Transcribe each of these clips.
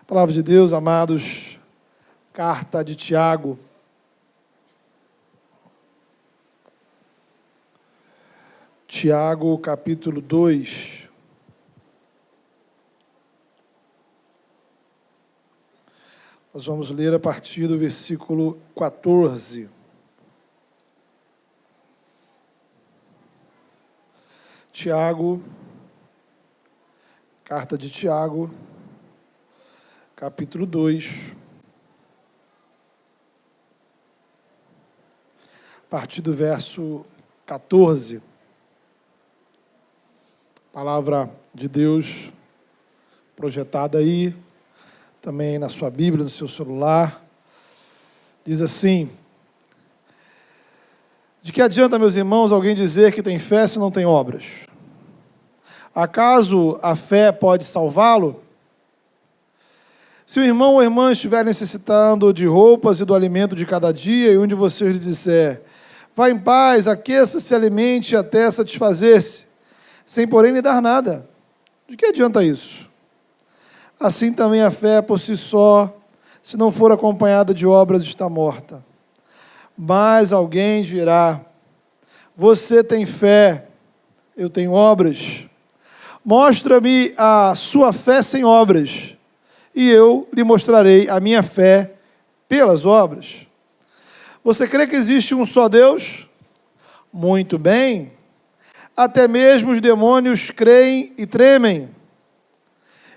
Palavra de Deus, amados, carta de Tiago. Tiago, capítulo 2. Nós vamos ler a partir do versículo 14. Tiago, carta de Tiago, capítulo 2, a partir do verso 14. Palavra de Deus projetada aí, também na sua Bíblia, no seu celular. Diz assim: de que adianta, meus irmãos, alguém dizer que tem fé se não tem obras? Acaso a fé pode salvá-lo? Se o irmão ou irmã estiver necessitando de roupas e do alimento de cada dia, e um de vocês lhe disser: vá em paz, aqueça-se, se alimente até satisfazer-se, sem porém lhe dar nada, de que adianta isso? Assim também a fé por si só, se não for acompanhada de obras, está morta. Mas alguém dirá: você tem fé, eu tenho obras. Mostra-me a sua fé sem obras, e eu lhe mostrarei a minha fé pelas obras. Você crê que existe um só Deus? Muito bem. Até mesmo os demônios creem e tremem.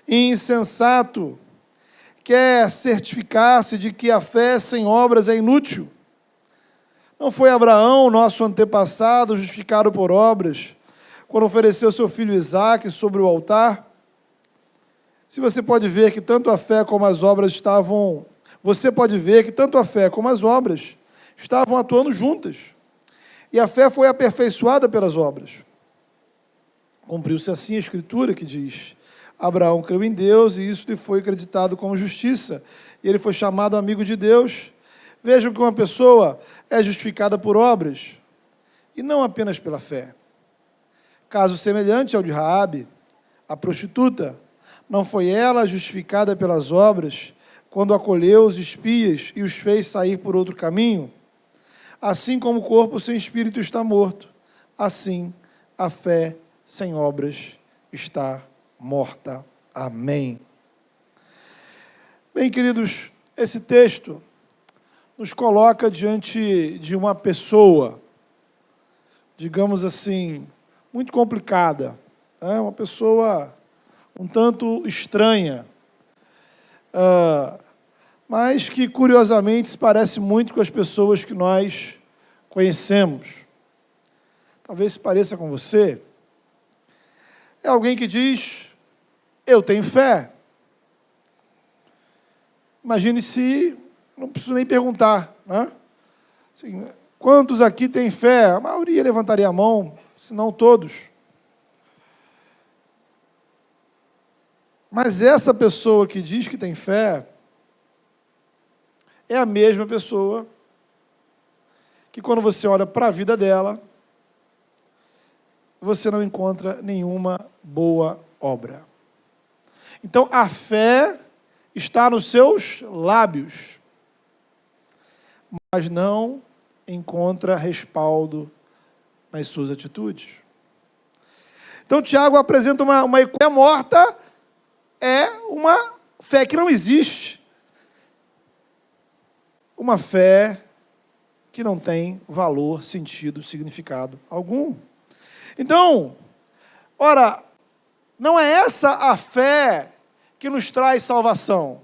Insensato, quer certificar-se de que a fé sem obras é inútil. Não foi Abraão, nosso antepassado, justificado por obras, quando ofereceu seu filho Isaque sobre o altar? Se você pode ver que tanto a fé como as obras estavam... Você pode ver que tanto a fé como as obras estavam atuando juntas. E a fé foi aperfeiçoada pelas obras. Cumpriu-se assim a Escritura que diz: Abraão creu em Deus e isso lhe foi acreditado como justiça. E ele foi chamado amigo de Deus. Vejam que uma pessoa é justificada por obras e não apenas pela fé. Caso semelhante ao de Raabe, a prostituta. Não foi ela justificada pelas obras quando acolheu os espias e os fez sair por outro caminho? Assim como o corpo sem espírito está morto, assim a fé sem obras está morta. Amém. Bem, queridos, esse texto nos coloca diante de uma pessoa, digamos assim, muito complicada, uma pessoa um tanto estranha, mas que curiosamente se parece muito com as pessoas que nós conhecemos. Talvez se pareça com você. É alguém que diz: eu tenho fé. Imagine se, não preciso nem perguntar, né? Assim, quantos aqui têm fé? A maioria levantaria a mão, se não todos. Mas essa pessoa que diz que tem fé é a mesma pessoa que, quando você olha para a vida dela, você não encontra nenhuma boa obra. Então, a fé está nos seus lábios, mas não encontra respaldo nas suas atitudes. Então, Tiago apresenta uma fé morta, é uma fé que não existe. Uma fé que não tem valor, sentido, significado algum. Então, ora, não é essa a fé que nos traz salvação.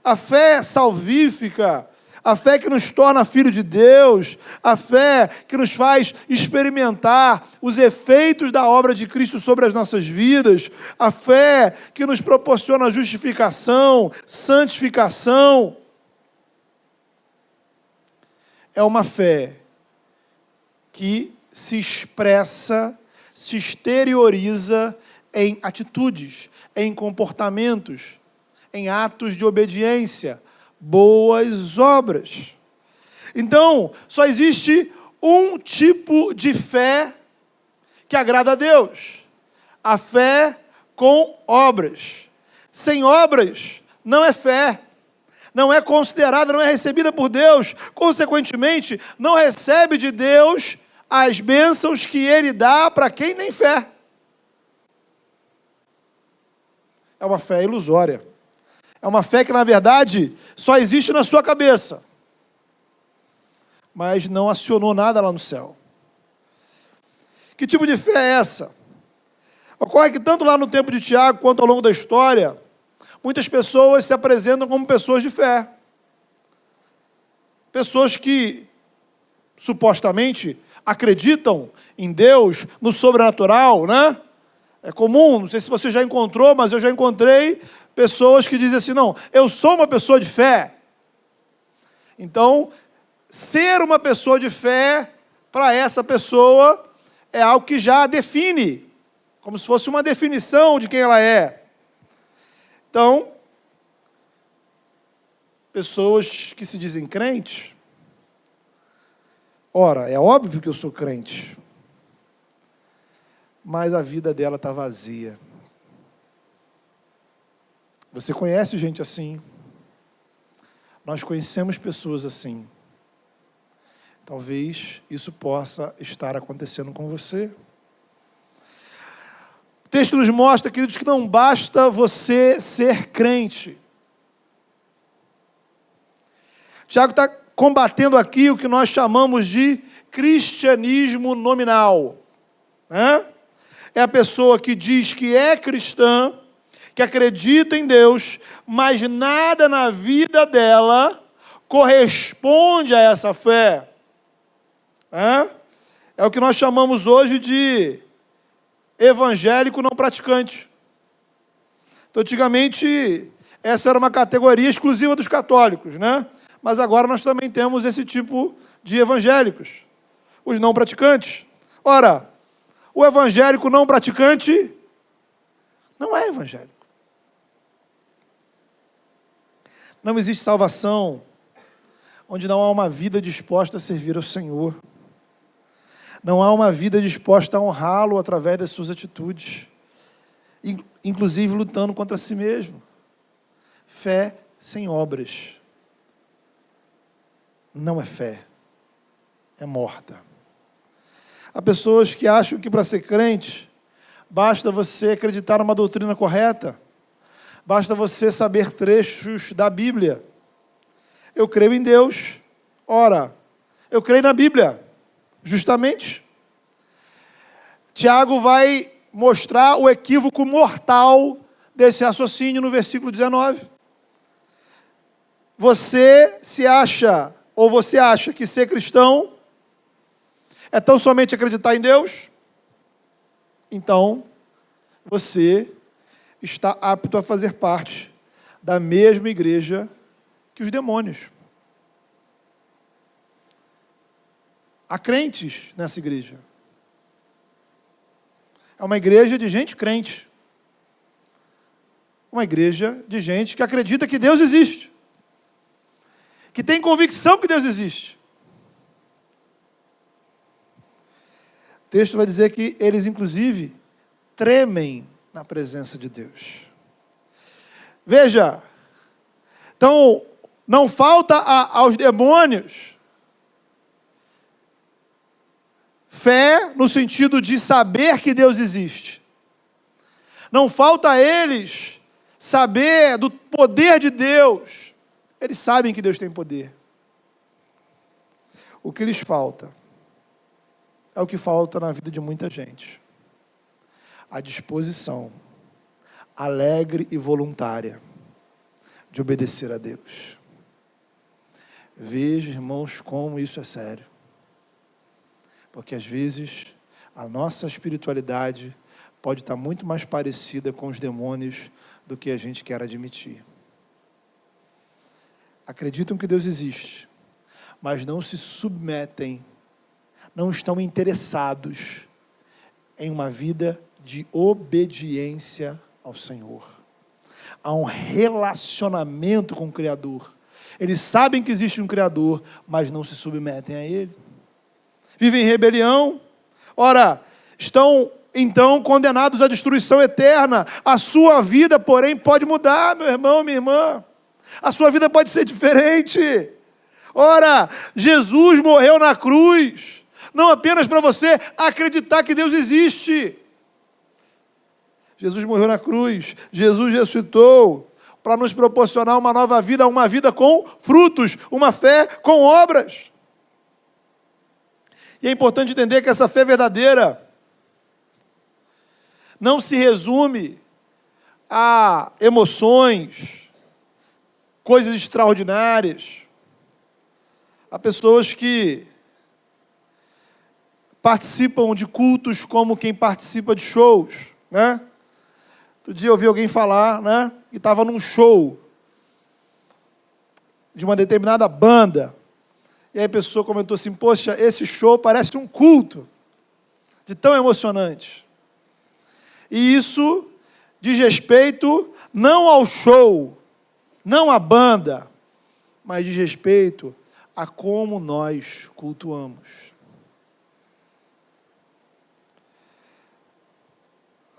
A fé salvífica, a fé que nos torna filho de Deus, a fé que nos faz experimentar os efeitos da obra de Cristo sobre as nossas vidas, a fé que nos proporciona justificação, santificação, é uma fé que se expressa, se exterioriza em atitudes, em comportamentos, em atos de obediência, boas obras. Então, só existe um tipo de fé que agrada a Deus: a fé com obras. sem obras não é fé, não é considerada, não é recebida por Deus, consequentemente, não recebe de Deus as bênçãos que Ele dá para quem tem fé. É uma fé ilusória. É uma fé que, na verdade, só existe na sua cabeça, mas não acionou nada lá no céu. Que tipo de fé é essa? Ocorre que tanto lá no tempo de Tiago, quanto ao longo da história, muitas pessoas se apresentam como pessoas de fé. Pessoas que, supostamente, acreditam em Deus, no sobrenatural, né? É comum, não sei se você já encontrou, mas eu já encontrei pessoas que dizem assim, não, eu sou uma pessoa de fé. Então, ser uma pessoa de fé, para essa pessoa, é algo que já define, como se fosse uma definição de quem ela é. Então, pessoas que se dizem crentes, ora, é óbvio que eu sou crente, mas a vida dela está vazia. Você conhece gente assim? Nós conhecemos pessoas assim. Talvez isso possa estar acontecendo com você. O texto nos mostra, queridos, que não basta você ser crente. Tiago está combatendo aqui o que nós chamamos de cristianismo nominal. É a pessoa que diz que é cristã, que acredita em Deus, mas nada na vida dela corresponde a essa fé. É o que nós chamamos hoje de evangélico não praticante. Então, antigamente, essa era uma categoria exclusiva dos católicos, né? Mas agora nós também temos esse tipo de evangélicos, os não praticantes. Ora, o evangélico não praticante não é evangélico. Não existe salvação onde não há uma vida disposta a servir ao Senhor. Não há uma vida disposta a honrá-lo através das suas atitudes, inclusive lutando contra si mesmo. Fé sem obras não é fé, é morta. Há pessoas que acham que para ser crente, basta você acreditar numa doutrina correta, basta você saber trechos da Bíblia. Eu creio em Deus, ora, eu creio na Bíblia, justamente. Tiago vai mostrar o equívoco mortal desse raciocínio no versículo 19. Você se acha, ou você acha que ser cristão é tão somente acreditar em Deus? Então, você está apto a fazer parte da mesma igreja que os demônios. Há crentes nessa igreja. É uma igreja de gente crente. Uma igreja de gente que acredita que Deus existe. Que tem convicção que Deus existe. O texto vai dizer que eles, inclusive, tremem na presença de Deus. Veja, então, não falta aos demônios fé no sentido de saber que Deus existe. Não falta a eles saber do poder de Deus. Eles sabem que Deus tem poder. O que lhes falta é o que falta na vida de muita gente. A disposição alegre e voluntária de obedecer a Deus. Veja, irmãos, como isso é sério. Porque às vezes a nossa espiritualidade pode estar muito mais parecida com os demônios do que a gente quer admitir. Acreditam que Deus existe, mas não se submetem, não estão interessados em uma vida de obediência ao Senhor. Há um relacionamento com o Criador. Eles sabem que existe um Criador, mas não se submetem a Ele. Vivem em rebelião. Ora, estão então condenados à destruição eterna. A sua vida, porém, pode mudar, meu irmão, minha irmã. A sua vida pode ser diferente. Ora, Jesus morreu na cruz, não apenas para você acreditar que Deus existe. Jesus morreu na cruz, Jesus ressuscitou para nos proporcionar uma nova vida, uma vida com frutos, uma fé com obras. E é importante entender que essa fé verdadeira não se resume a emoções, coisas extraordinárias. Há pessoas que participam de cultos como quem participa de shows, né? Outro dia eu ouvi alguém falar, né, que estava num show de uma determinada banda. E aí a pessoa comentou assim, poxa, esse show parece um culto, de tão emocionante. E isso diz respeito não ao show, não à banda, mas diz respeito a como nós cultuamos.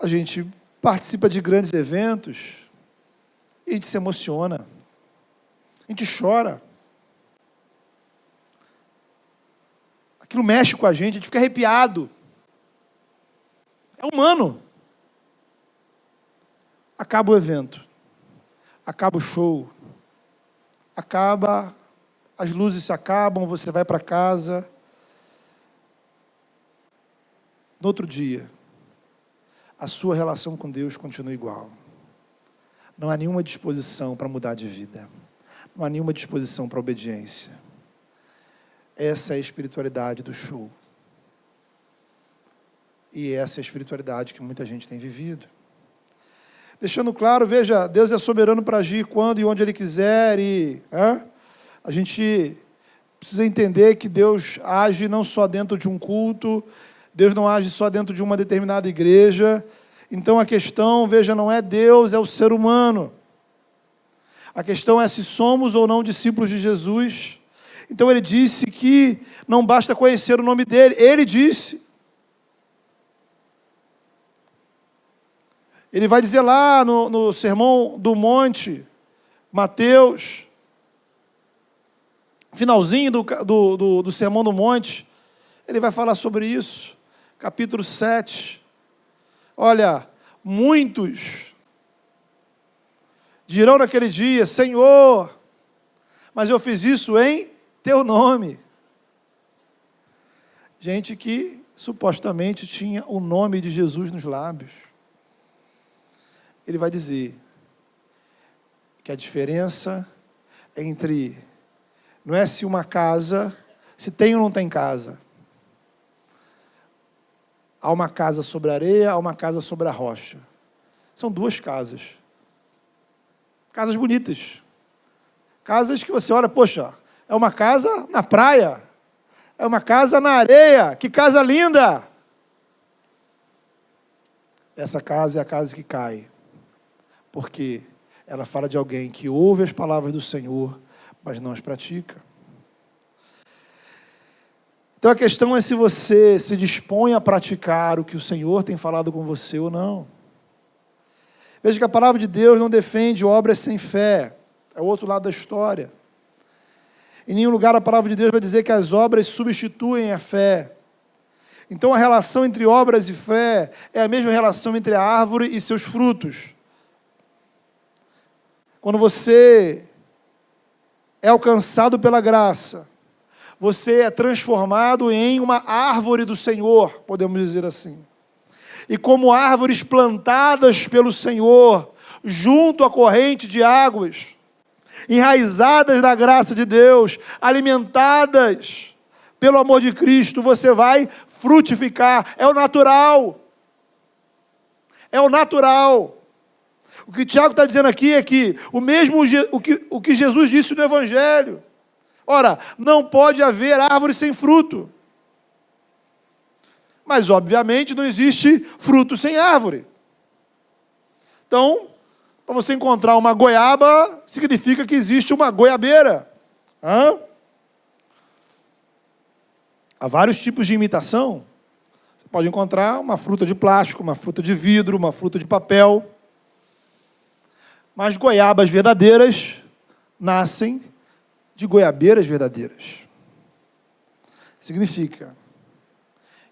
A gente participa de grandes eventos e a gente se emociona, a gente chora. Aquilo mexe com a gente fica arrepiado. É humano. Acaba o evento, acaba o show, as luzes se acabam, você vai para casa. No outro dia, a sua relação com Deus continua igual. Não há nenhuma disposição para mudar de vida. Não há nenhuma disposição para obediência. Essa é a espiritualidade do show. E essa é a espiritualidade que muita gente tem vivido. Deixando claro, veja, Deus é soberano para agir quando e onde Ele quiser. E a gente precisa entender que Deus age não só dentro de um culto, Deus não age só dentro de uma determinada igreja. Então a questão, veja, não é Deus, é o ser humano. A questão é se somos ou não discípulos de Jesus. Então Ele disse que não basta conhecer o nome dEle, Ele disse. Ele vai dizer lá no Sermão do Monte, Mateus, finalzinho do Sermão do Monte, ele vai falar sobre isso, capítulo 7. Olha, muitos dirão naquele dia, Senhor, mas eu fiz isso em teu nome. Gente que supostamente tinha o nome de Jesus nos lábios. Ele vai dizer que a diferença entre, não é se uma casa, se tem ou não tem casa. Há uma casa sobre a areia, há uma casa sobre a rocha. São duas casas. Casas bonitas. Casas que você olha, poxa, é uma casa na praia, é uma casa na areia, que casa linda! Essa casa é a casa que cai. Porque ela fala de alguém que ouve as palavras do Senhor, mas não as pratica. Então a questão é se você se dispõe a praticar o que o Senhor tem falado com você ou não. Veja que a palavra de Deus não defende obras sem fé. É o outro lado da história. Em nenhum lugar a palavra de Deus vai dizer que as obras substituem a fé. Então a relação entre obras e fé é a mesma relação entre a árvore e seus frutos. Quando você é alcançado pela graça, você é transformado em uma árvore do Senhor, podemos dizer assim. E como árvores plantadas pelo Senhor, junto à corrente de águas, enraizadas da graça de Deus, alimentadas pelo amor de Cristo, você vai frutificar. É o natural. É o natural. O que Tiago está dizendo aqui é que o que Jesus disse no Evangelho. Ora, não pode haver árvore sem fruto. Mas, obviamente, não existe fruto sem árvore. Então, para você encontrar uma goiaba, significa que existe uma goiabeira. Há vários tipos de imitação. Você pode encontrar uma fruta de plástico, uma fruta de vidro, uma fruta de papel. Mas goiabas verdadeiras nascem de goiabeiras verdadeiras. Significa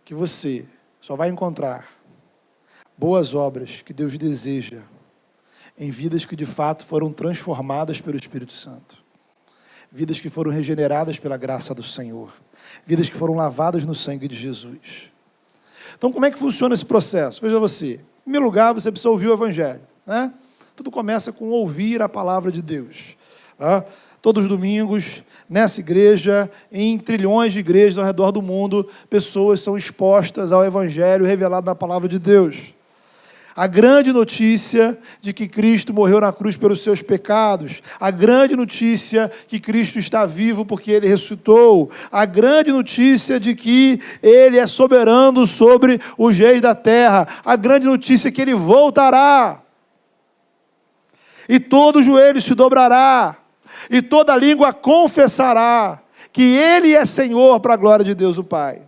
que você só vai encontrar boas obras que Deus deseja em vidas que de fato foram transformadas pelo Espírito Santo. Vidas que foram regeneradas pela graça do Senhor. Vidas que foram lavadas no sangue de Jesus. Então, como é que funciona esse processo? Veja você. Em primeiro lugar, você precisa ouvir o Evangelho, né? Tudo começa com ouvir a palavra de Deus. Tá? Todos os domingos, nessa igreja, em trilhões de igrejas ao redor do mundo, pessoas são expostas ao Evangelho revelado na palavra de Deus. A grande notícia de que Cristo morreu na cruz pelos seus pecados, a grande notícia que Cristo está vivo porque Ele ressuscitou, a grande notícia de que Ele é soberano sobre os reis da terra, a grande notícia que Ele voltará, e todo joelho se dobrará, e toda língua confessará que Ele é Senhor para a glória de Deus o Pai.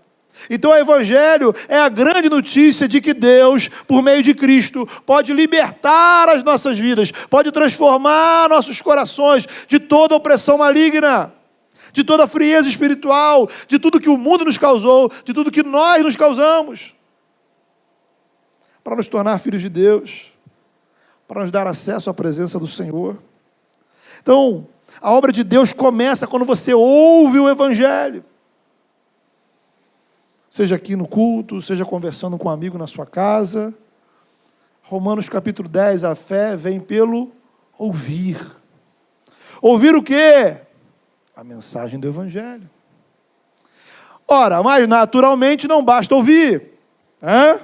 Então o Evangelho é a grande notícia de que Deus, por meio de Cristo, pode libertar as nossas vidas, pode transformar nossos corações de toda opressão maligna, de toda frieza espiritual, de tudo que o mundo nos causou, de tudo que nós nos causamos, para nos tornar filhos de Deus, para nos dar acesso à presença do Senhor. Então, a obra de Deus começa quando você ouve o Evangelho. Seja aqui no culto, seja conversando com um amigo na sua casa. Romanos capítulo 10, a fé vem pelo ouvir. Ouvir o quê? A mensagem do Evangelho. Ora, mas naturalmente não basta ouvir. Né?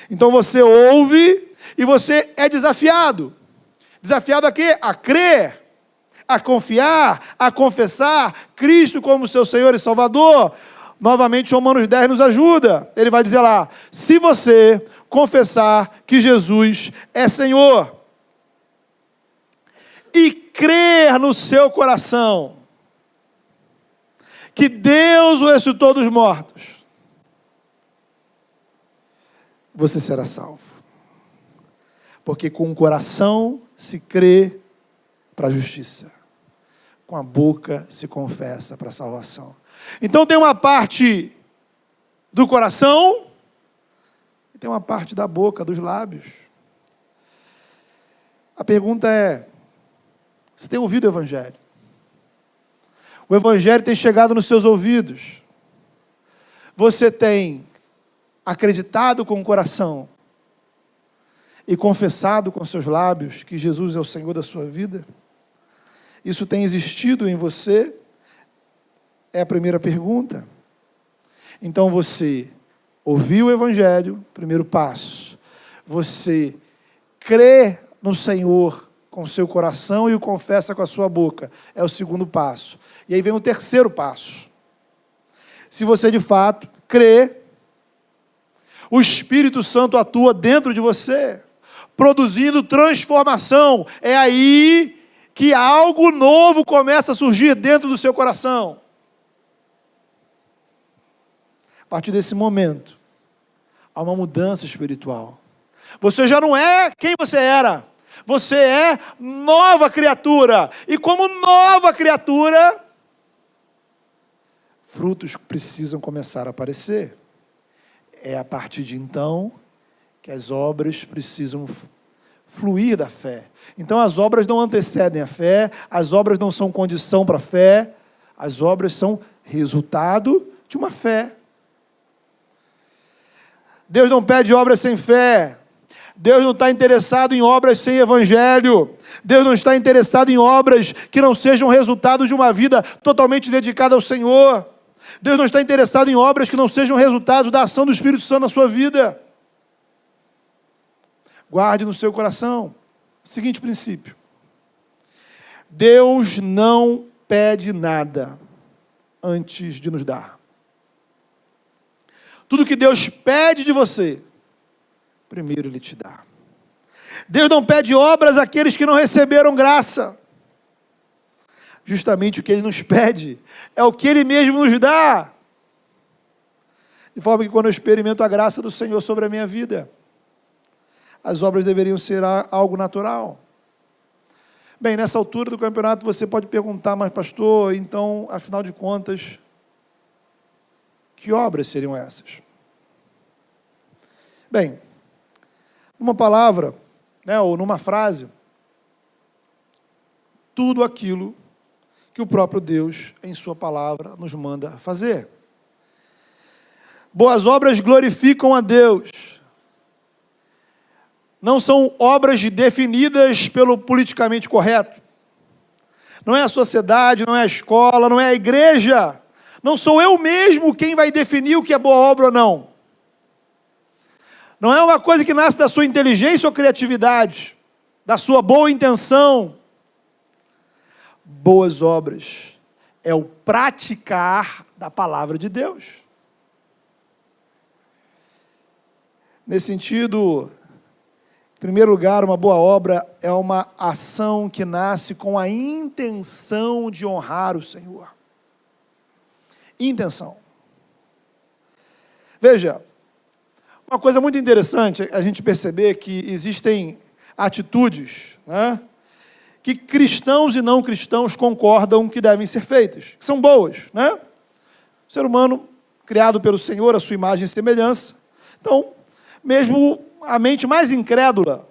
Então você ouve e você é desafiado. Desafiado a quê? A crer, a confiar, a confessar Cristo como seu Senhor e Salvador. Novamente, Romanos 10 nos ajuda. Ele vai dizer lá, se você confessar que Jesus é Senhor e crer no seu coração que Deus o ressuscitou dos mortos, você será salvo. Porque com o coração se crê para a justiça, com a boca se confessa para a salvação. Então tem uma parte do coração e tem uma parte da boca, dos lábios. A pergunta é, você tem ouvido o Evangelho? O Evangelho tem chegado nos seus ouvidos? Você tem acreditado com o coração e confessado com seus lábios que Jesus é o Senhor da sua vida? Isso tem existido em você? É a primeira pergunta. Então você ouviu o Evangelho, primeiro passo. Você crê no Senhor com o seu coração e o confessa com a sua boca. É o segundo passo. E aí vem o terceiro passo. Se você de fato crê, o Espírito Santo atua dentro de você, produzindo transformação. É aí que algo novo começa a surgir dentro do seu coração. A partir desse momento, há uma mudança espiritual. Você já não é quem você era. Você é nova criatura. E como nova criatura, frutos precisam começar a aparecer. É a partir de então que as obras precisam fluir da fé. Então as obras não antecedem a fé, as obras não são condição para a fé, as obras são resultado de uma fé. Deus não pede obras sem fé. Deus não está interessado em obras sem Evangelho. Deus não está interessado em obras que não sejam resultado de uma vida totalmente dedicada ao Senhor. Deus não está interessado em obras que não sejam resultado da ação do Espírito Santo na sua vida. Guarde no seu coração o seguinte princípio: Deus não pede nada antes de nos dar. Tudo que Deus pede de você, primeiro Ele te dá. Deus não pede obras àqueles que não receberam graça. Justamente o que Ele nos pede é o que Ele mesmo nos dá. De forma que quando eu experimento a graça do Senhor sobre a minha vida, as obras deveriam ser algo natural. Bem, nessa altura do campeonato você pode perguntar, mas pastor, então, afinal de contas, que obras seriam essas? Bem, numa palavra, ou numa frase, tudo aquilo que o próprio Deus, em sua palavra, nos manda fazer. Boas obras glorificam a Deus. Não são obras definidas pelo politicamente correto. Não é a sociedade, não é a escola, não é a igreja. Não sou eu mesmo quem vai definir o que é boa obra ou não. Não é uma coisa que nasce da sua inteligência ou criatividade, da sua boa intenção. Boas obras é o praticar da palavra de Deus. Nesse sentido, em primeiro lugar, uma boa obra é uma ação que nasce com a intenção de honrar o Senhor. Intenção. Veja, uma coisa muito interessante a gente perceber que existem atitudes, que cristãos e não cristãos concordam que devem ser feitas, que são boas, O ser humano, criado pelo Senhor, a sua imagem e semelhança. Então, mesmo a mente mais incrédula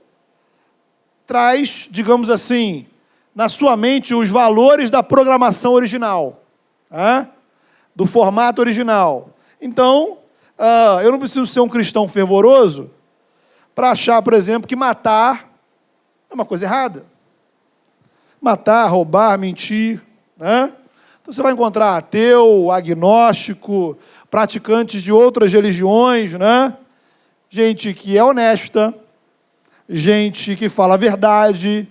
traz, digamos assim, na sua mente os valores da programação original, do formato original. Então, eu não preciso ser um cristão fervoroso para achar, por exemplo, que matar é uma coisa errada. Matar, roubar, mentir. Então você vai encontrar ateu, agnóstico, praticantes de outras religiões, gente que é honesta, gente que fala a verdade,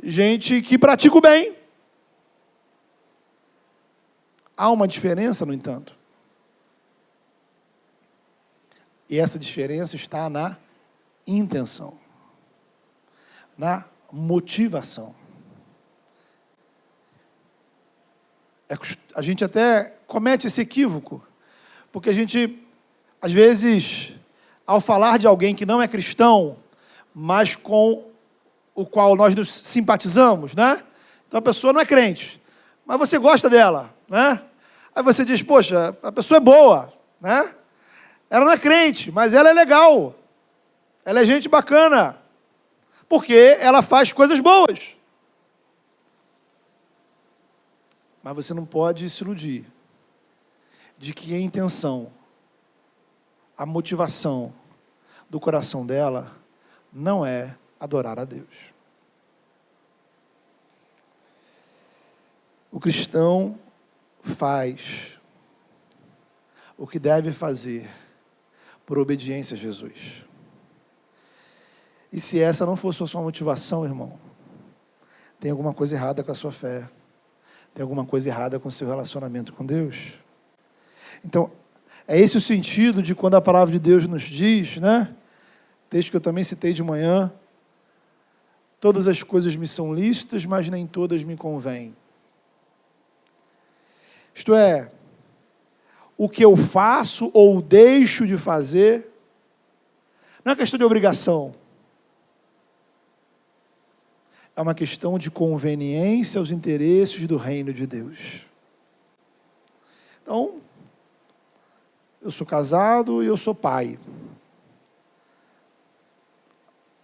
gente que pratica o bem. Há uma diferença, no entanto. E essa diferença está na intenção, na motivação. A gente até comete esse equívoco, porque a gente, às vezes, ao falar de alguém que não é cristão, mas com o qual nós nos simpatizamos, Então a pessoa não é crente, mas você gosta dela, Aí você diz, poxa, a pessoa é boa, Ela não é crente, mas ela é legal. Ela é gente bacana. Porque ela faz coisas boas. Mas você não pode se iludir de que a intenção, a motivação do coração dela não é adorar a Deus. O cristão faz o que deve fazer por obediência a Jesus. E se essa não for a sua motivação, irmão, tem alguma coisa errada com a sua fé. Tem alguma coisa errada com o seu relacionamento com Deus. Então, é esse o sentido de quando a palavra de Deus nos diz, texto que eu também citei de manhã, todas as coisas me são lícitas, mas nem todas me convêm. Isto é, o que eu faço ou deixo de fazer, não é questão de obrigação. É uma questão de conveniência aos interesses do reino de Deus. Então, eu sou casado e eu sou pai.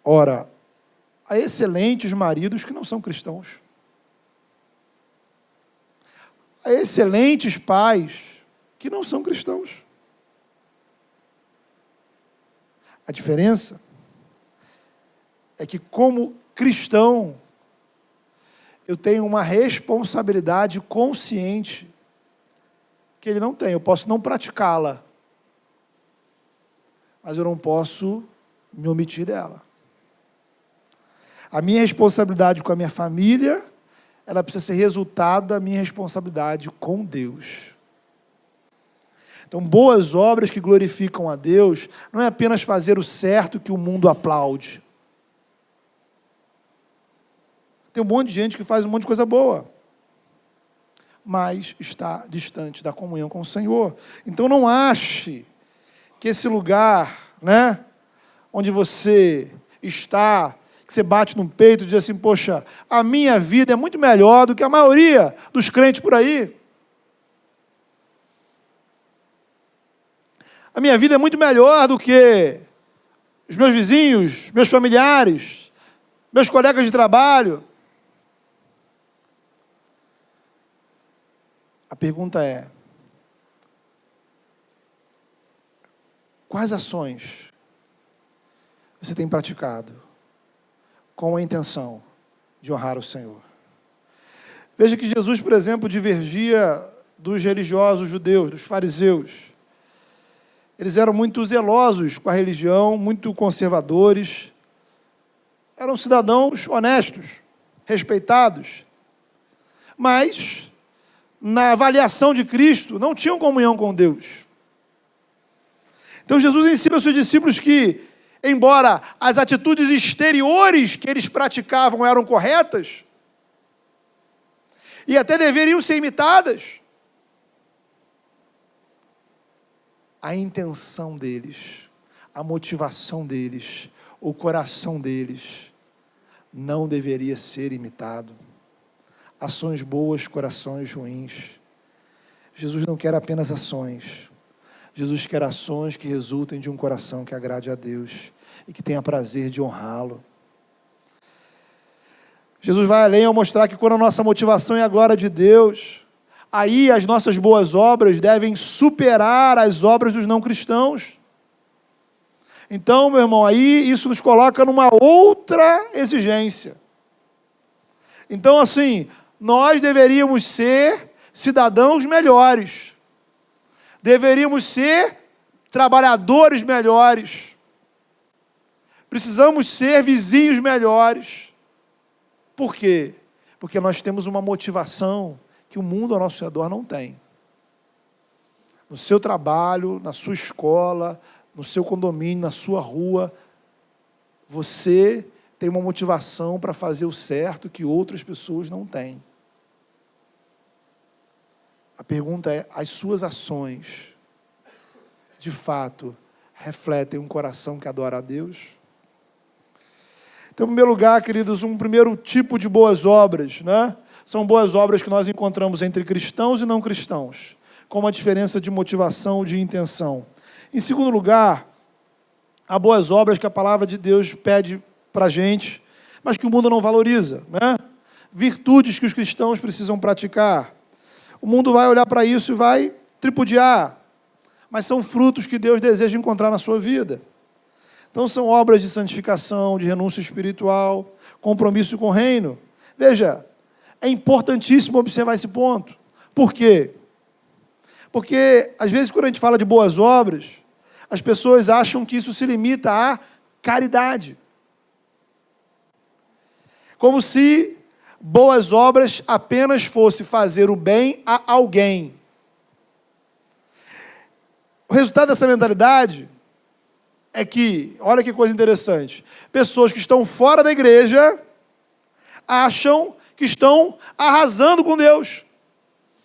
Ora, há excelentes maridos que não são cristãos. Há excelentes pais que não são cristãos. A diferença é que, como cristão, eu tenho uma responsabilidade consciente que ele não tem. Eu posso não praticá-la, mas eu não posso me omitir dela. A minha responsabilidade com a minha família, ela precisa ser resultado da minha responsabilidade com Deus. Então, boas obras que glorificam a Deus não é apenas fazer o certo que o mundo aplaude. Tem um monte de gente que faz um monte de coisa boa, mas está distante da comunhão com o Senhor. Então não ache que esse lugar, né, onde você está, que você bate no peito e diz assim, poxa, a minha vida é muito melhor do que a maioria dos crentes por aí. A minha vida é muito melhor do que os meus vizinhos, meus familiares, meus colegas de trabalho. A pergunta é, quais ações você tem praticado com a intenção de honrar o Senhor? Veja que Jesus, por exemplo, divergia dos religiosos judeus, dos fariseus. Eles eram muito zelosos com a religião, muito conservadores. Eram cidadãos honestos, respeitados. Mas, na avaliação de Cristo, não tinham comunhão com Deus. Então Jesus ensina aos seus discípulos que, embora as atitudes exteriores que eles praticavam eram corretas, e até deveriam ser imitadas, a intenção deles, a motivação deles, o coração deles, não deveria ser imitado. Ações boas, corações ruins. Jesus não quer apenas ações. Jesus quer ações que resultem de um coração que agrade a Deus e que tenha prazer de honrá-lo. Jesus vai além ao mostrar que quando a nossa motivação é a glória de Deus, aí as nossas boas obras devem superar as obras dos não cristãos. Então, meu irmão, aí isso nos coloca numa outra exigência. Então, assim, nós deveríamos ser cidadãos melhores. Deveríamos ser trabalhadores melhores. Precisamos ser vizinhos melhores. Por quê? Porque nós temos uma motivação que o mundo ao nosso redor não tem. No seu trabalho, na sua escola, no seu condomínio, na sua rua, você tem uma motivação para fazer o certo que outras pessoas não têm. A pergunta é, as suas ações, de fato, refletem um coração que adora a Deus? Então, em primeiro lugar, queridos, um primeiro tipo de boas obras, né? São boas obras que nós encontramos entre cristãos e não cristãos, com uma diferença de motivação, de intenção. Em segundo lugar, há boas obras que a palavra de Deus pede para a gente, mas que o mundo não valoriza, né? Virtudes que os cristãos precisam praticar. O mundo vai olhar para isso e vai tripudiar, mas são frutos que Deus deseja encontrar na sua vida. Então são obras de santificação, de renúncia espiritual, compromisso com o reino. Veja, é importantíssimo observar esse ponto. Por quê? Porque, às vezes, quando a gente fala de boas obras, as pessoas acham que isso se limita à caridade. Como se boas obras apenas fosse fazer o bem a alguém. O resultado dessa mentalidade é que, olha que coisa interessante, pessoas que estão fora da igreja acham que estão arrasando com Deus.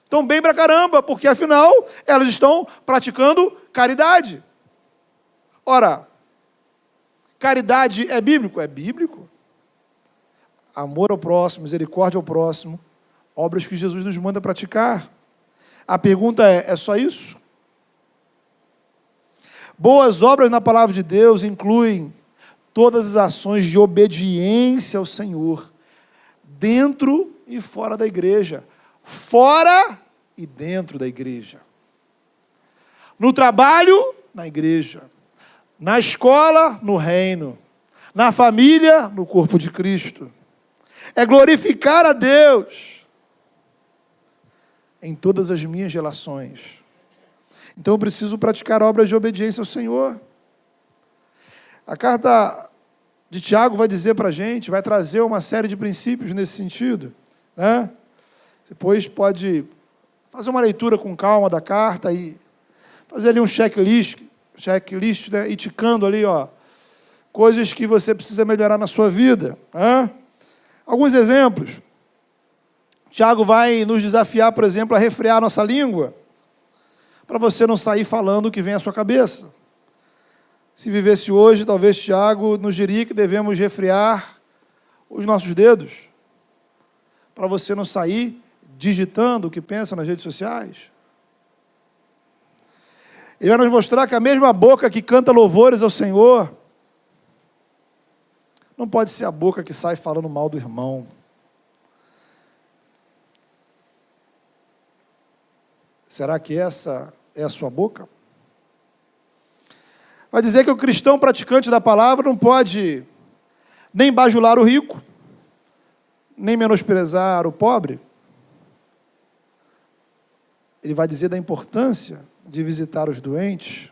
Estão bem pra caramba, porque afinal elas estão praticando caridade. Ora, caridade é bíblico? É bíblico. Amor ao próximo, misericórdia ao próximo, obras que Jesus nos manda praticar. A pergunta é só isso? Boas obras na palavra de Deus incluem todas as ações de obediência ao Senhor, dentro e fora da igreja, fora e dentro da igreja. No trabalho, na igreja. Na escola, no reino. Na família, no corpo de Cristo. É glorificar a Deus em todas as minhas relações. Então eu preciso praticar obras de obediência ao Senhor. A carta de Tiago vai dizer para a gente, vai trazer uma série de princípios nesse sentido, né? Depois pode fazer uma leitura com calma da carta e fazer ali um checklist, né? E ticando ali, ó, coisas que você precisa melhorar na sua vida, né? Alguns exemplos. Tiago vai nos desafiar, por exemplo, a refrear nossa língua, para você não sair falando o que vem à sua cabeça. Se vivesse hoje, talvez Tiago nos diria que devemos refrear os nossos dedos, para você não sair digitando o que pensa nas redes sociais. Ele vai nos mostrar que a mesma boca que canta louvores ao Senhor não pode ser a boca que sai falando mal do irmão. Será que essa é a sua boca? Vai dizer que o cristão praticante da palavra não pode nem bajular o rico, nem menosprezar o pobre. Ele vai dizer da importância de visitar os doentes,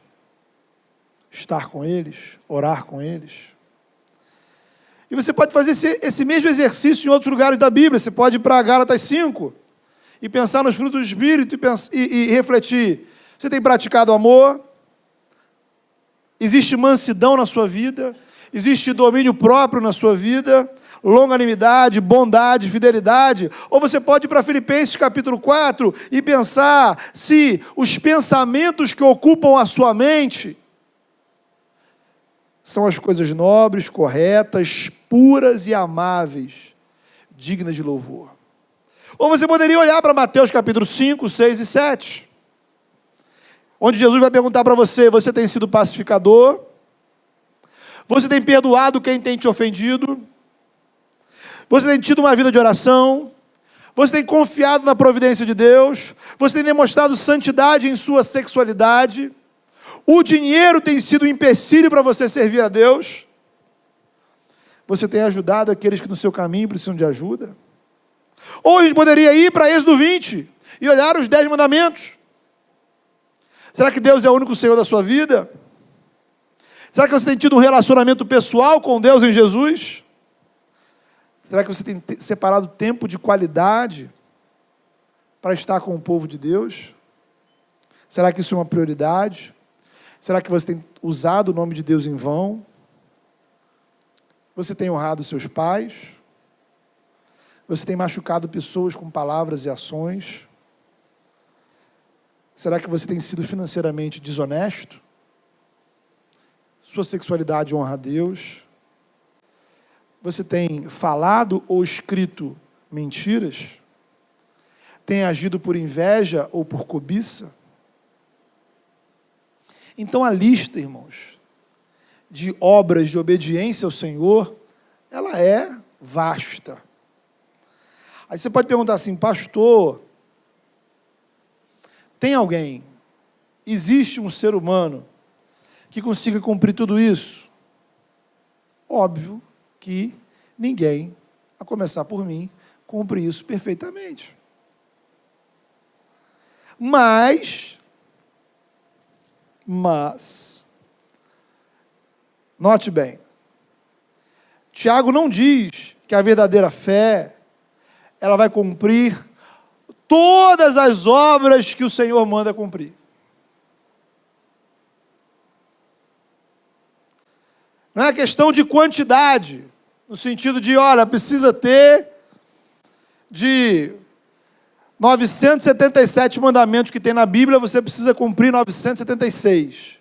estar com eles, orar com eles. E você pode fazer esse mesmo exercício em outros lugares da Bíblia. Você pode ir para Gálatas 5 e pensar nos frutos do Espírito e refletir. Você tem praticado amor? Existe mansidão na sua vida? Existe domínio próprio na sua vida? Longanimidade, bondade, fidelidade? Ou você pode ir para Filipenses capítulo 4 e pensar se os pensamentos que ocupam a sua mente são as coisas nobres, corretas, puras e amáveis, dignas de louvor. Ou você poderia olhar para Mateus capítulo 5, 6 e 7, onde Jesus vai perguntar para você: você tem sido pacificador? Você tem perdoado quem tem te ofendido? Você tem tido uma vida de oração? Você tem confiado na providência de Deus? Você tem demonstrado santidade em sua sexualidade? O dinheiro tem sido um empecilho para você servir a Deus? Você tem ajudado aqueles que no seu caminho precisam de ajuda? Ou a gente poderia ir para Êxodo 20 e olhar os 10 mandamentos. Será que Deus é o único Senhor da sua vida? Será que você tem tido um relacionamento pessoal com Deus em Jesus? Será que você tem separado tempo de qualidade para estar com o povo de Deus? Será que isso é uma prioridade? Será que você tem usado o nome de Deus em vão? Você tem honrado seus pais? Você tem machucado pessoas com palavras e ações? Será que você tem sido financeiramente desonesto? Sua sexualidade honra a Deus? Você tem falado ou escrito mentiras? Tem agido por inveja ou por cobiça? Então a lista, irmãos, de obras de obediência ao Senhor, ela é vasta. Aí você pode perguntar assim: pastor, tem alguém, existe um ser humano que consiga cumprir tudo isso? Óbvio que ninguém, a começar por mim, cumpre isso perfeitamente. Mas, note bem, Tiago não diz que a verdadeira fé, ela vai cumprir todas as obras que o Senhor manda cumprir. Não é questão de quantidade, no sentido de, olha, precisa ter de 977 mandamentos que tem na Bíblia, você precisa cumprir 976.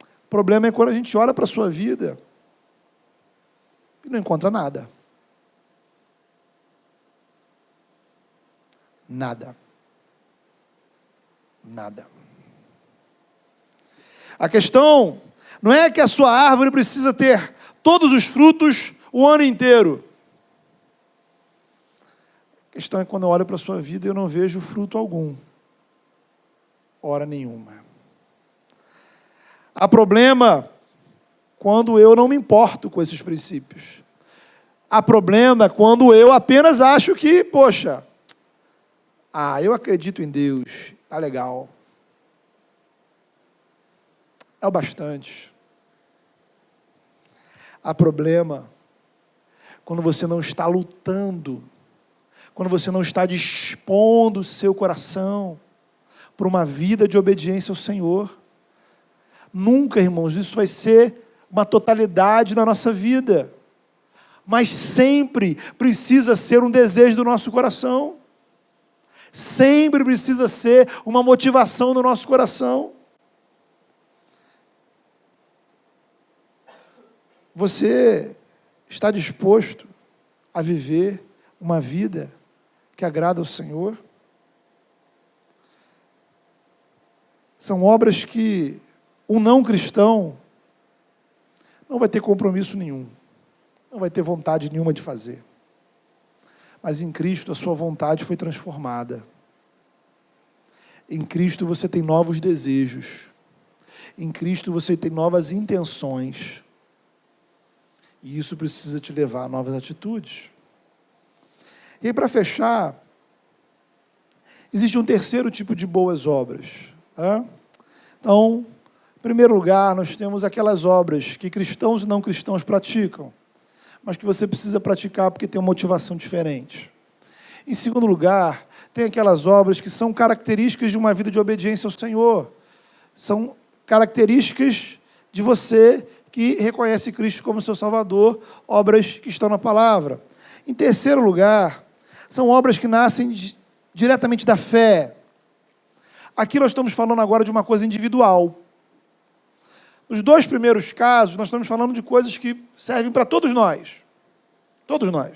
O problema é quando a gente olha para a sua vida e não encontra nada. Nada. Nada. A questão não é que a sua árvore precisa ter todos os frutos o ano inteiro. A questão é quando eu olho para a sua vida e eu não vejo fruto algum. Hora nenhuma. Há problema quando eu não me importo com esses princípios. Há problema quando eu apenas acho que, poxa, eu acredito em Deus, tá legal. É o bastante. Há problema quando você não está lutando, quando você não está dispondo o seu coração para uma vida de obediência ao Senhor. Nunca, irmãos, isso vai ser uma totalidade na nossa vida, mas sempre precisa ser um desejo do nosso coração, sempre precisa ser uma motivação do nosso coração. Você está disposto a viver uma vida que agrada ao Senhor? São obras que um não cristão não vai ter compromisso nenhum, não vai ter vontade nenhuma de fazer. Mas em Cristo a sua vontade foi transformada. Em Cristo você tem novos desejos. Em Cristo você tem novas intenções. E isso precisa te levar a novas atitudes. E aí, para fechar, existe um terceiro tipo de boas obras. Então, em primeiro lugar, nós temos aquelas obras que cristãos e não cristãos praticam, mas que você precisa praticar porque tem uma motivação diferente. Em segundo lugar, tem aquelas obras que são características de uma vida de obediência ao Senhor. São características de você que reconhece Cristo como seu Salvador, obras que estão na palavra. Em terceiro lugar, são obras que nascem diretamente da fé. Aqui nós estamos falando agora de uma coisa individual. Nos dois primeiros casos, nós estamos falando de coisas que servem para todos nós. Todos nós.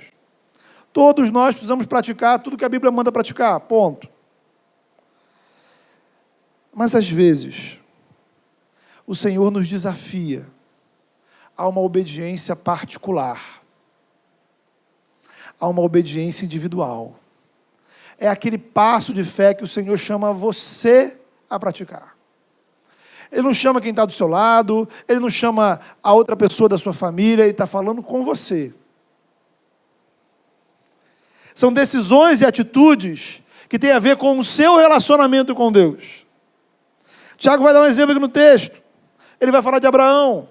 Todos nós precisamos praticar tudo que a Bíblia manda praticar, ponto. Mas às vezes, o Senhor nos desafia a uma obediência particular, a uma obediência individual. É aquele passo de fé que o Senhor chama você a praticar. Ele não chama quem está do seu lado, Ele não chama a outra pessoa da sua família, Ele está falando com você. São decisões e atitudes que têm a ver com o seu relacionamento com Deus. Tiago vai dar um exemplo aqui no texto. Ele vai falar de Abraão.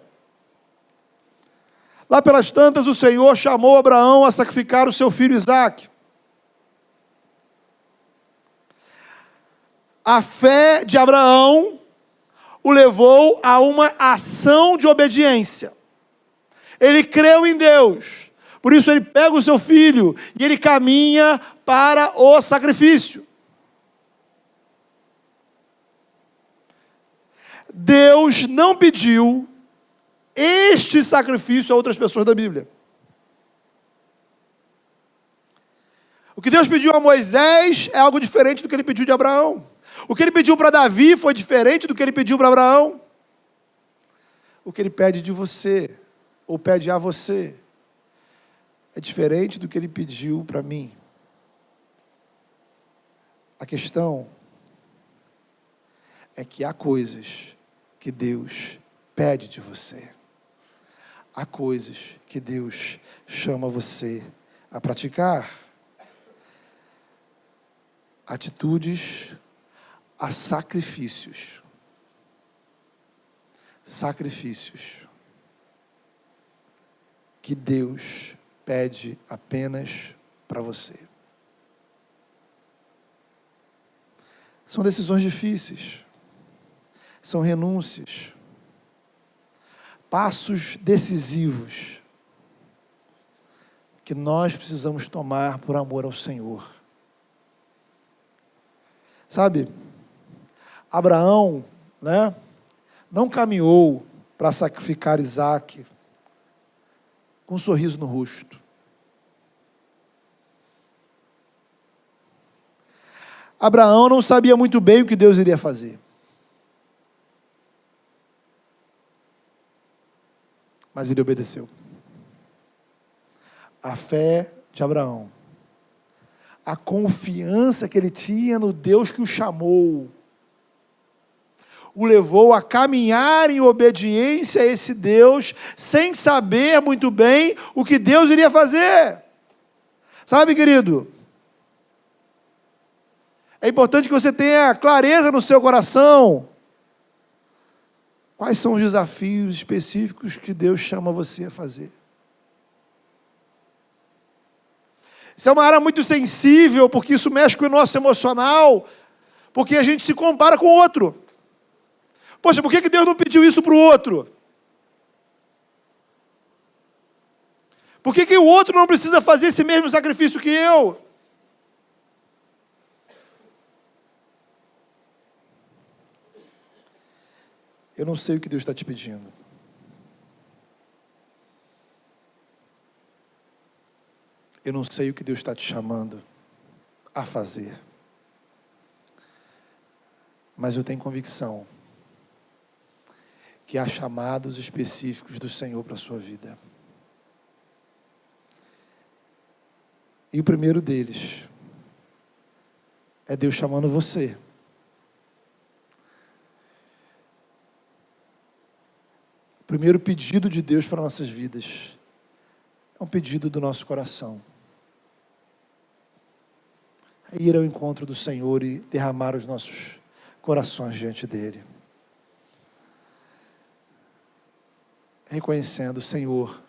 Lá pelas tantas, o Senhor chamou Abraão a sacrificar o seu filho Isaque. A fé de Abraão o levou a uma ação de obediência. Ele creu em Deus. Por isso ele pega o seu filho e ele caminha para o sacrifício. Deus não pediu este sacrifício a outras pessoas da Bíblia. O que Deus pediu a Moisés é algo diferente do que ele pediu de Abraão. O que ele pediu para Davi foi diferente do que ele pediu para Abraão. O que ele pede de você, ou pede a você, é diferente do que ele pediu para mim. A questão é que há coisas que Deus pede de você. Há coisas que Deus chama você a praticar. Atitudes a sacrifícios. Sacrifícios que Deus pede apenas para você. São decisões difíceis. São renúncias. Passos decisivos que nós precisamos tomar por amor ao Senhor. Sabe, Abraão, não caminhou para sacrificar Isaque com um sorriso no rosto. Abraão não sabia muito bem o que Deus iria fazer. Mas ele obedeceu. A fé de Abraão, a confiança que ele tinha no Deus que o chamou, o levou a caminhar em obediência a esse Deus, sem saber muito bem o que Deus iria fazer. Sabe, querido? É importante que você tenha clareza no seu coração. Quais são os desafios específicos que Deus chama você a fazer? Isso é uma área muito sensível, porque isso mexe com o nosso emocional, porque a gente se compara com o outro. Poxa, por que Deus não pediu isso para o outro? Por que o outro não precisa fazer esse mesmo sacrifício que eu? Eu não sei o que Deus está te pedindo. Eu não sei o que Deus está te chamando a fazer, mas eu tenho convicção que há chamados específicos do Senhor para a sua vida. E o primeiro deles é Deus chamando você. O primeiro pedido de Deus para nossas vidas é um pedido do nosso coração. É ir ao encontro do Senhor e derramar os nossos corações diante dele. Reconhecendo, Senhor,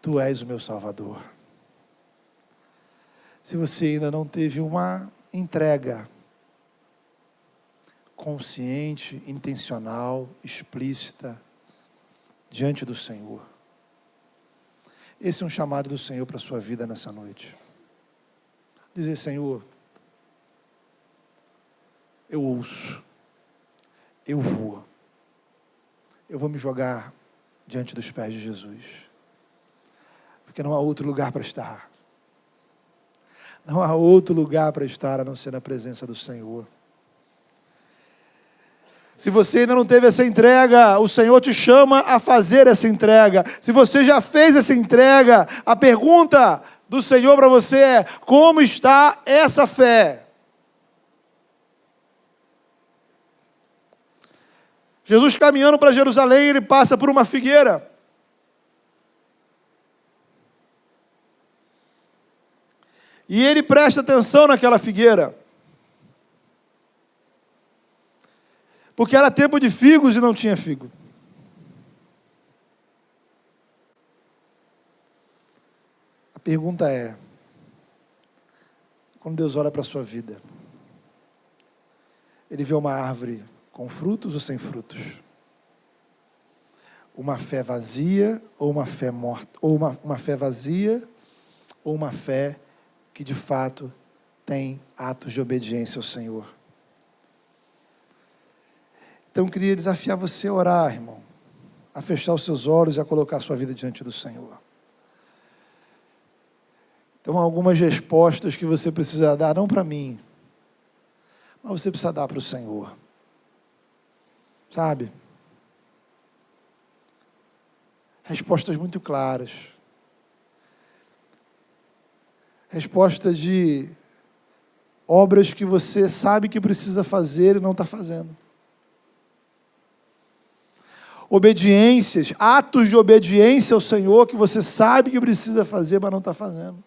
Tu és o meu Salvador. Se você ainda não teve uma entrega consciente, intencional, explícita, diante do Senhor, esse é um chamado do Senhor para a sua vida nessa noite. Dizer: Senhor, eu ouço, eu vou me jogar diante dos pés de Jesus, porque não há outro lugar para estar. Não há outro lugar para estar a não ser na presença do Senhor. Se você ainda não teve essa entrega, o Senhor te chama a fazer essa entrega. Se você já fez essa entrega, a pergunta do Senhor para você é: como está essa fé? Jesus caminhando para Jerusalém, ele passa por uma figueira. E ele presta atenção naquela figueira. Porque era tempo de figos e não tinha figo. A pergunta é: quando Deus olha para a sua vida, Ele vê uma árvore com frutos ou sem frutos? Uma fé vazia ou uma fé morta? Ou uma fé vazia ou uma fé que de fato tem atos de obediência ao Senhor? Então eu queria desafiar você a orar, irmão, a fechar os seus olhos e a colocar a sua vida diante do Senhor. Então algumas respostas que você precisa dar, não para mim, mas você precisa dar para o Senhor. Sabe? Respostas muito claras. Resposta de obras que você sabe que precisa fazer e não está fazendo. Obediências, atos de obediência ao Senhor que você sabe que precisa fazer, mas não está fazendo.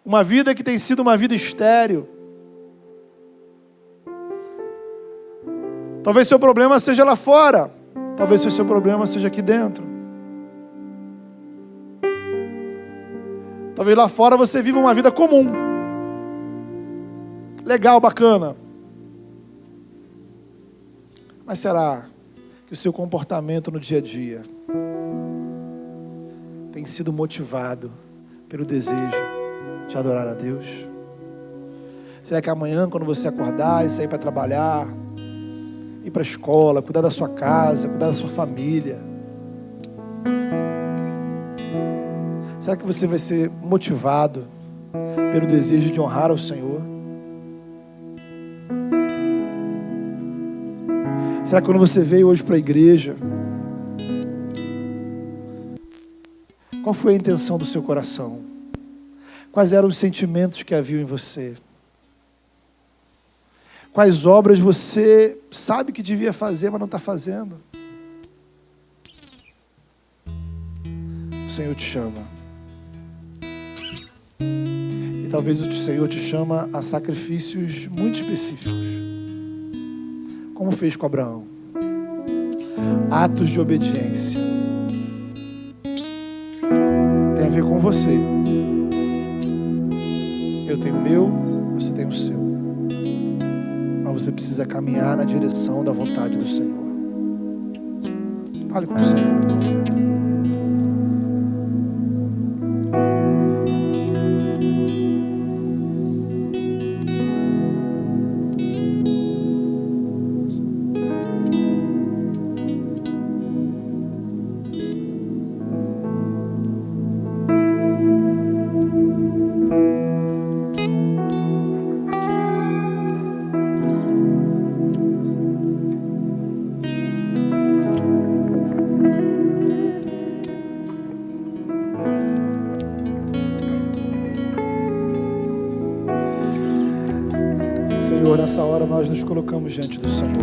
Uma vida que tem sido uma vida estéril. Talvez seu problema seja lá fora, talvez seu problema seja aqui dentro. Talvez lá fora você viva uma vida comum, legal, bacana. Mas será que o seu comportamento no dia a dia tem sido motivado pelo desejo de adorar a Deus? Será que amanhã, quando você acordar e sair para trabalhar, ir para a escola, cuidar da sua casa, cuidar da sua família, será que você vai ser motivado pelo desejo de honrar ao Senhor? Será que quando você veio hoje para a igreja, qual foi a intenção do seu coração? Quais eram os sentimentos que havia em você? Quais obras você sabe que devia fazer, mas não está fazendo? O Senhor te chama. E talvez o Senhor te chama a sacrifícios muito específicos, como fez com Abraão. Atos de obediência. Tem a ver com você. Eu tenho o meu, você tem o seu. Mas você precisa caminhar na direção da vontade do Senhor. Fale com o Senhor. Senhor, nessa hora nós nos colocamos diante do Senhor.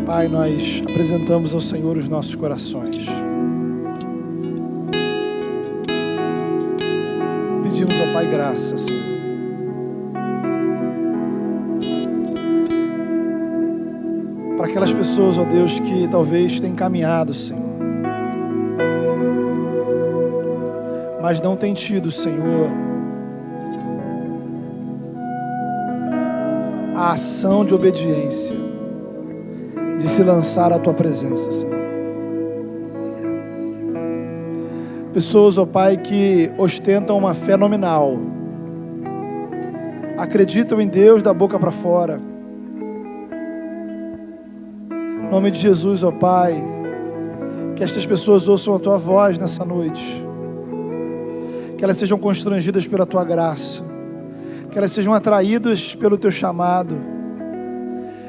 Pai, nós apresentamos ao Senhor os nossos corações. Pedimos ao Pai graça, Senhor. Para aquelas pessoas, ó Deus, que talvez tenham caminhado, Senhor, mas não têm tido, Senhor, a ação de obediência, de se lançar à Tua presença, Senhor. Pessoas, ó Pai, que ostentam uma fé nominal, acreditam em Deus da boca para fora. Em nome de Jesus, ó Pai, que estas pessoas ouçam a Tua voz nessa noite, que elas sejam constrangidas pela Tua graça, que elas sejam atraídas pelo Teu chamado,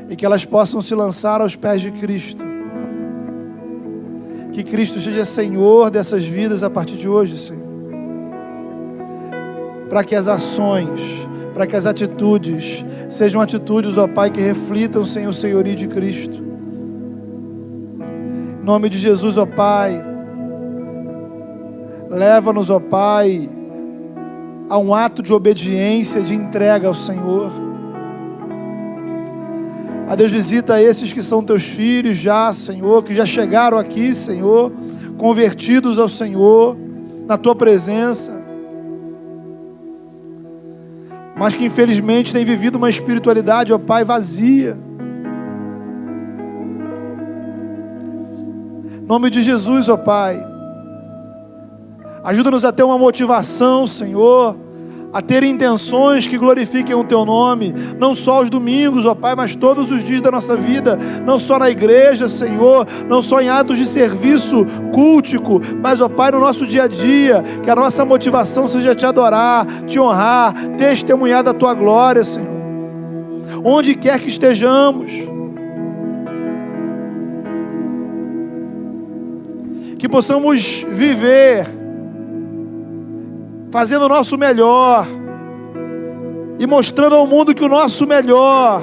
e que elas possam se lançar aos pés de Cristo. Que Cristo seja Senhor dessas vidas a partir de hoje, Senhor. Para que as ações, para que as atitudes sejam atitudes, ó Pai, que reflitam, Senhor, o senhorio de Cristo. Em nome de Jesus, ó Pai, leva-nos, ó Pai, a um ato de obediência, de entrega ao Senhor. A Deus, visita esses que são Teus filhos já, Senhor, que já chegaram aqui, Senhor, convertidos ao Senhor, na Tua presença, mas que infelizmente têm vivido uma espiritualidade, ó Pai, vazia. Em nome de Jesus, ó Pai, ajuda-nos a ter uma motivação, Senhor, a ter intenções que glorifiquem o Teu nome, não só aos domingos, ó Pai, mas todos os dias da nossa vida, não só na igreja, Senhor, não só em atos de serviço cultico, mas, ó Pai, no nosso dia a dia, que a nossa motivação seja Te adorar, Te honrar, testemunhar da Tua glória, Senhor, onde quer que estejamos, que possamos viver fazendo o nosso melhor e mostrando ao mundo que o nosso melhor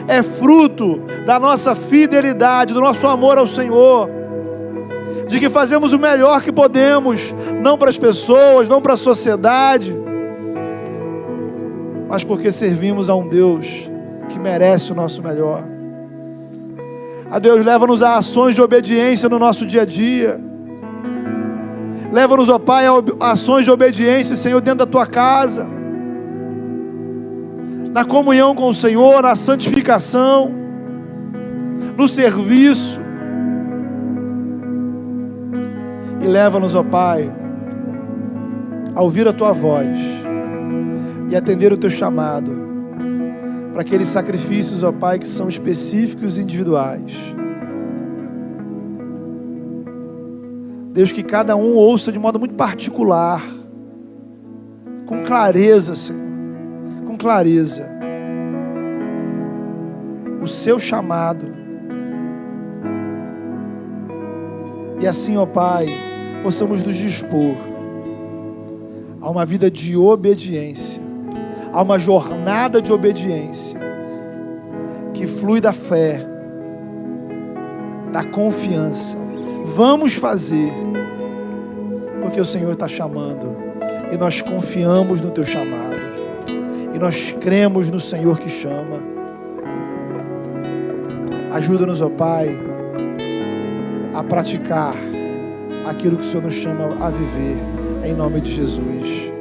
é fruto da nossa fidelidade, do nosso amor ao Senhor, de que fazemos o melhor que podemos, não para as pessoas, não para a sociedade, mas porque servimos a um Deus que merece o nosso melhor. A Deus, leva-nos a ações de obediência no nosso dia a dia. Leva-nos, ó Pai, a ações de obediência, Senhor, dentro da Tua casa, na comunhão com o Senhor, na santificação, no serviço. E leva-nos, ó Pai, a ouvir a Tua voz e atender o Teu chamado, para aqueles sacrifícios, ó Pai, que são específicos e individuais. Deus, que cada um ouça de modo muito particular, com clareza, Senhor, com clareza, o Seu chamado. E assim, ó Pai, possamos nos dispor a uma vida de obediência, a uma jornada de obediência, que flui da fé, da confiança. Vamos fazer, porque o Senhor está chamando, e nós confiamos no Teu chamado, e nós cremos no Senhor que chama. Ajuda-nos, ó Pai, a praticar aquilo que o Senhor nos chama a viver, em nome de Jesus.